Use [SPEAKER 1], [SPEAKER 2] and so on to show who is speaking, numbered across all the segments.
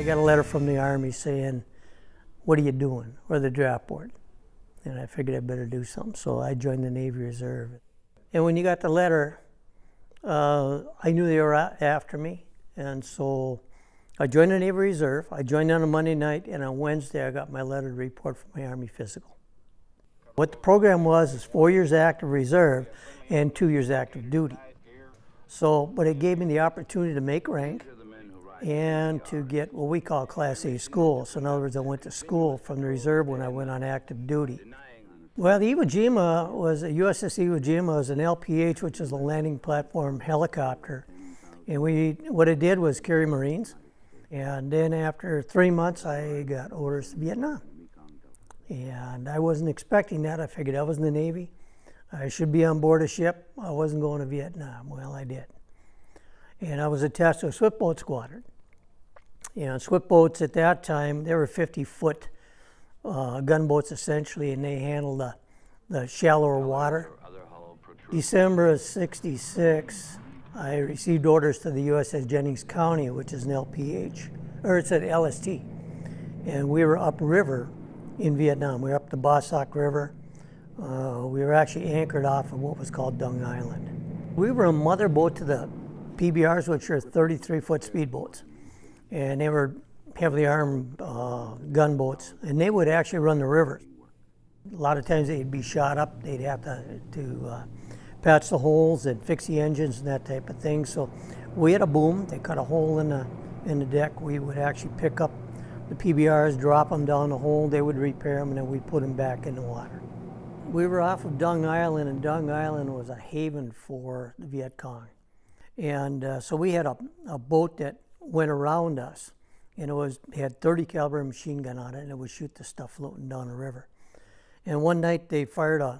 [SPEAKER 1] I got a letter from the Army saying, "What are you doing?" or the draft board. And I figured I better do something, so I joined the Navy Reserve. And when you got the letter, I knew they were after me, and so I joined the Navy Reserve. I joined on a Monday night, and on Wednesday I got my letter to report for my Army physical. What the program was is 4 years active reserve and 2 years active duty. So, but it gave me the opportunity to make rank and to get what we call Class A school. So in other words, I went to school from the reserve when I went on active duty. Well, the Iwo Jima was, USS Iwo Jima was an LPH, which is a landing platform helicopter. And what it did was carry Marines. And then after 3 months, I got orders to Vietnam. And I wasn't expecting that. I figured I was in the Navy. I should be on board a ship. I wasn't going to Vietnam. Well, I did. And I was attached to a swiftboat squadron. And swiftboats at that time, they were 50-foot gunboats essentially, and they handled the shallower water. December of '66, I received orders to the USS Jennings County, which is an LPH, or it's an LST. And we were upriver in Vietnam. We were up the Ba Sac River. We were actually anchored off of what was called Dung Island. We were a mother boat to the PBRs, which are 33-foot speedboats. And they were heavily armed gunboats, and they would actually run the river. A lot of times they'd be shot up. They'd have to patch the holes and fix the engines and that type of thing. So we had a boom. They cut a hole in the deck. We would actually pick up the PBRs, drop them down the hole. They would repair them, and then we'd put them back in the water. We were off of Dung Island, and Dung Island was a haven for the Viet Cong. And so we had a boat that went around us, and it had 30 caliber machine gun on it, and it would shoot the stuff floating down the river. And one night they fired I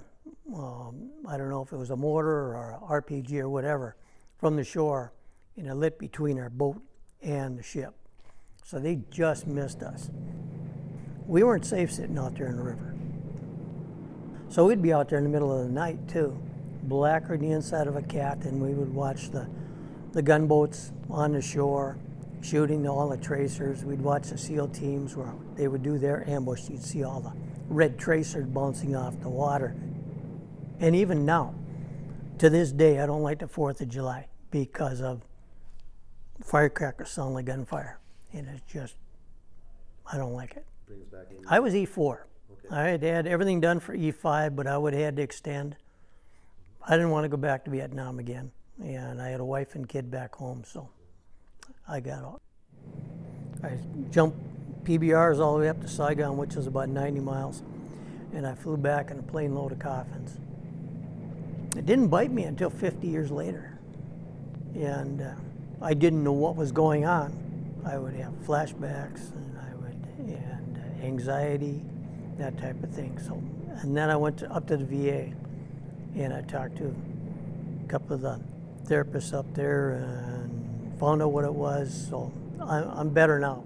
[SPEAKER 1] don't know if it was a mortar or a RPG or whatever, from the shore, and it lit between our boat and the ship. So they just missed us. We weren't safe sitting out there in the river. So we'd be out there in the middle of the night too, blacker than the inside of a cat, and we would watch the gunboats on the shore, shooting all the tracers. We'd watch the SEAL teams where they would do their ambush. You'd see all the red tracers bouncing off the water. And even now, to this day, I don't like the 4th of July because of firecrackers sound like gunfire. And it's just, I don't like it. I was E4. Okay. I had everything done for E5, but I would have had to extend. I didn't want to go back to Vietnam again. And I had a wife and kid back home, so I got out. I jumped PBRs all the way up to Saigon, which is about 90 miles, and I flew back in a plane load of coffins. It didn't bite me until 50 years later, and I didn't know what was going on. I would have flashbacks, and anxiety, that type of thing. So, and then I went up to the VA, and I talked to a couple of the therapists up there and found out what it was. So I'm better now.